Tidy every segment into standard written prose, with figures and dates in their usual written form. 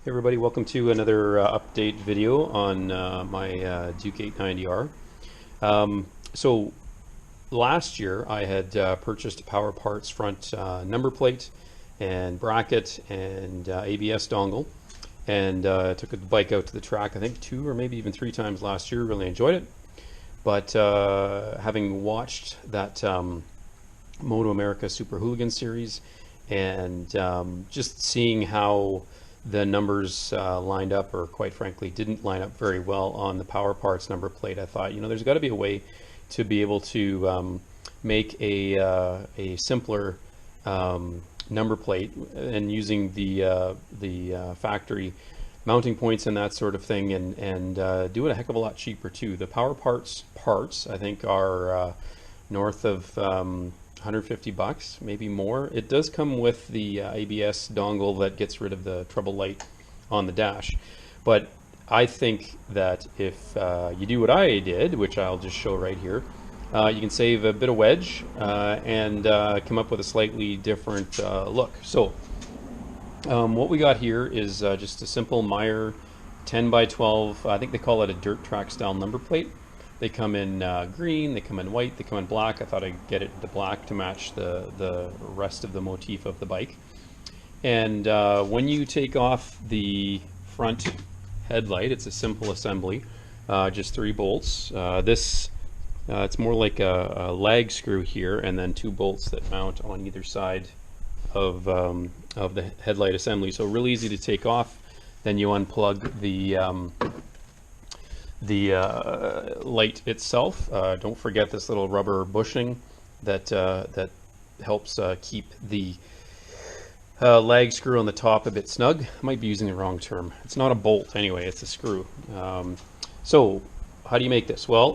Hey everybody, welcome to another update video on my Duke 890R. So last year I had purchased a Powerparts front number plate and bracket and ABS dongle, and took the bike out to the track I think 2 or maybe even 3 times last year. Really enjoyed it, but having watched that Moto America Super Hooligan series and just seeing how the numbers lined up, or quite frankly didn't line up very well on the Powerparts number plate, I thought, there's got to be a way to be able to make a simpler number plate, and using the factory mounting points and that sort of thing, and do it a heck of a lot cheaper too. The Powerparts parts I think are north of $150, maybe more. It does come with the ABS dongle that gets rid of the trouble light on the dash, but I think that if you do what I did, which I'll just show right here, you can save a bit of wedge and come up with a slightly different look. So what we got here is just a simple Meyer 10 by 12, I think they call it a dirt track style number plate. They come in green, they come in white, they come in black. I thought I'd get it the black to match the rest of the motif of the bike. And when you take off the front headlight, it's a simple assembly, just 3 bolts. It's more like a lag screw here, and then 2 bolts that mount on either side of the headlight assembly. So really easy to take off. Then you unplug the light itself. Don't forget this little rubber bushing that helps keep the lag screw on the top a bit snug. I might be using the wrong term. It's not a bolt anyway, it's a screw. So how do you make this? Well,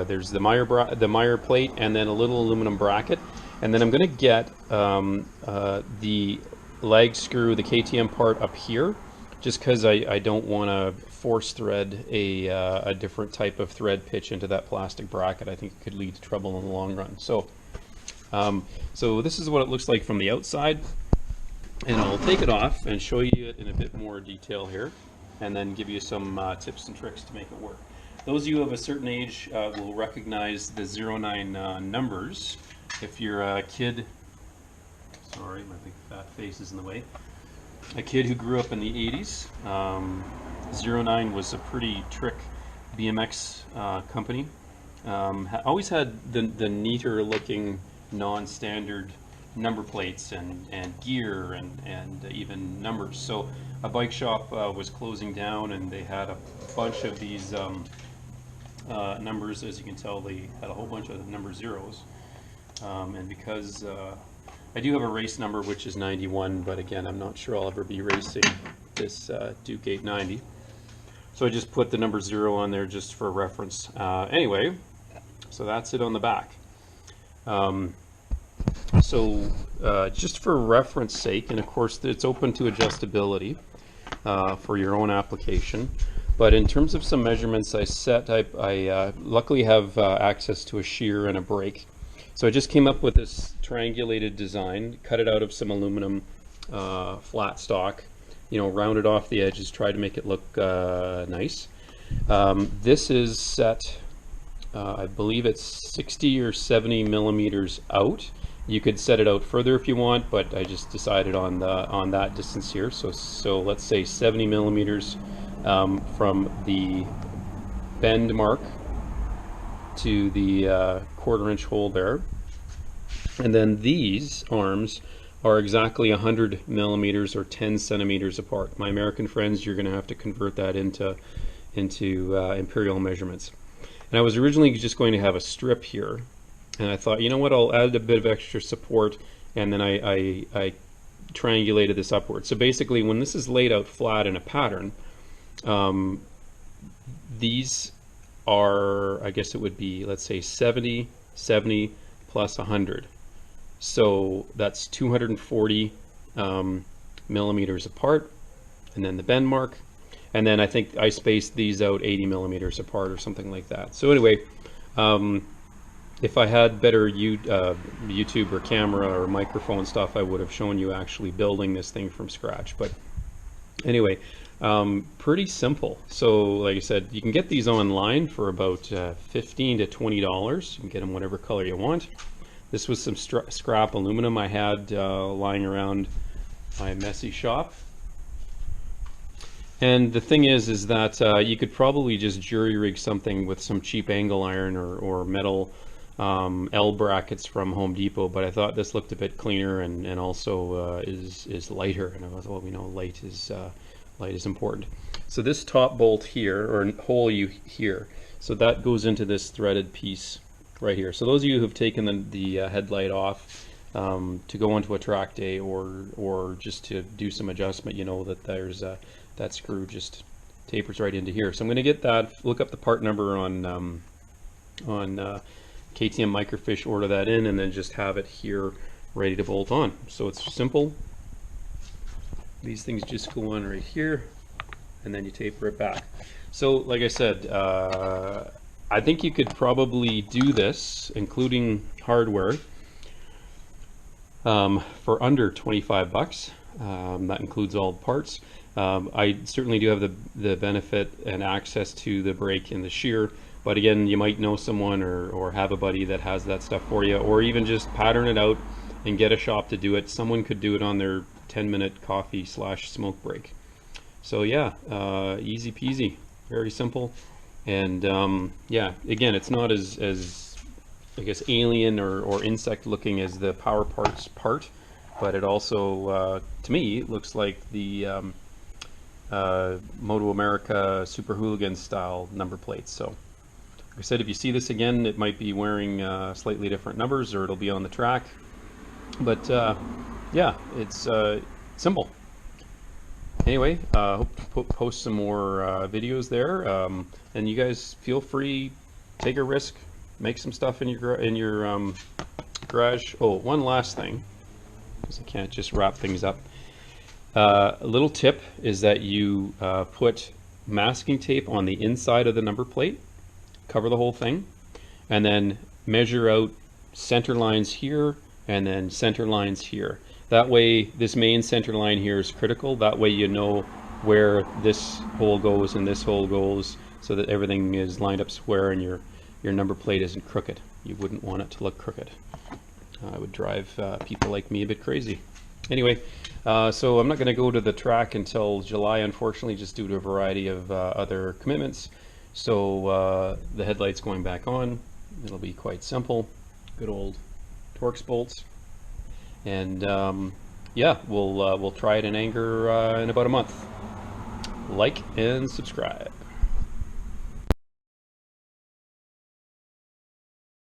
there's the Meyer plate and then a little aluminum bracket, and then I'm going to get the lag screw, the KTM part up here, just because I don't want to force thread a different type of thread pitch into that plastic bracket. I think it could lead to trouble in the long run. So, so this is what it looks like from the outside, and I'll take it off and show you it in a bit more detail here, and then give you some tips and tricks to make it work. Those of you of a certain age will recognize the 09 numbers. If you're a kid, sorry, my big fat face is in the way. A kid who grew up in the 80s, 09 was a pretty trick BMX company. Always had the neater looking non-standard number plates and gear and even numbers. So a bike shop was closing down, and they had a bunch of these numbers. As you can tell, they had a whole bunch of number zeros, and because I do have a race number which is 91, but again, I'm not sure I'll ever be racing this Duke 890. So I just put the number 0 on there just for reference. Anyway, so that's it on the back. Just for reference sake, and of course it's open to adjustability for your own application. But in terms of some measurements I luckily have access to a shear and a brake. So I just came up with this triangulated design, cut it out of some aluminum flat stock, rounded off the edges, tried to make it look nice. This is set, I believe it's 60 or 70 millimeters out. You could set it out further if you want, but I just decided on that distance here. So let's say 70 millimeters from the bend mark to the 1/4 inch hole there. And then these arms are exactly 100 millimeters or 10 centimeters apart. My American friends, you're going to have to convert that into imperial measurements. And I was originally just going to have a strip here, and I thought, you know what, I'll add a bit of extra support, and then I triangulated this upward. So basically, when this is laid out flat in a pattern, these are, I guess it would be, let's say 70 plus 100. So that's 240 millimeters apart, and then the bend mark. And then I think I spaced these out 80 millimeters apart or something like that. So anyway, if I had better YouTube or camera or microphone stuff, I would have shown you actually building this thing from scratch. But anyway, Pretty simple. So like I said, you can get these online for about $15 to $20. You can get them whatever color you want. This was some scrap aluminum I had lying around my messy shop. And the thing is that you could probably just jury rig something with some cheap angle iron or metal L brackets from Home Depot, but I thought this looked a bit cleaner and also is lighter. And I was, well, we know light is important. So this top bolt here, or hole here, so that goes into this threaded piece right here. So those of you who've taken the headlight off to go onto a Trackday or just to do some adjustment, you know that there's that screw just tapers right into here. So I'm going to get that, look up the part number on KTM Microfiche, order that in, and then just have it here ready to bolt on. So it's simple. These things just go on right here, and then you taper it back. So like I said, I think you could probably do this, including hardware, for under 25 bucks. That includes all the parts. I certainly do have the benefit and access to the brake and the shear, but again, you might know someone or have a buddy that has that stuff for you, or even just pattern it out and get a shop to do it. Someone could do it on their 10-minute coffee / smoke break. So yeah, easy peasy, very simple. And yeah, again, it's not as I guess alien or insect looking as the Powerparts part, but it also to me looks like the Moto America Super Hooligan style number plates. So like I said, if you see this again, it might be wearing slightly different numbers, or it'll be on the track. But yeah, it's simple. Anyway, hope to post some more videos there, and you guys feel free, take a risk, make some stuff in your garage. Oh, one last thing, because I can't just wrap things up. A little tip is that you put masking tape on the inside of the number plate, cover the whole thing, and then measure out center lines here and then center lines here. That way, this main center line here is critical. That way you know where this hole goes and this hole goes, so that everything is lined up square and your number plate isn't crooked. You wouldn't want it to look crooked. It would drive people like me a bit crazy. Anyway, so I'm not going to go to the track until July, unfortunately, just due to a variety of other commitments. So the headlight's going back on. It'll be quite simple. Good old Torx bolts. And yeah, we'll try it in anger in about a month. Like and subscribe.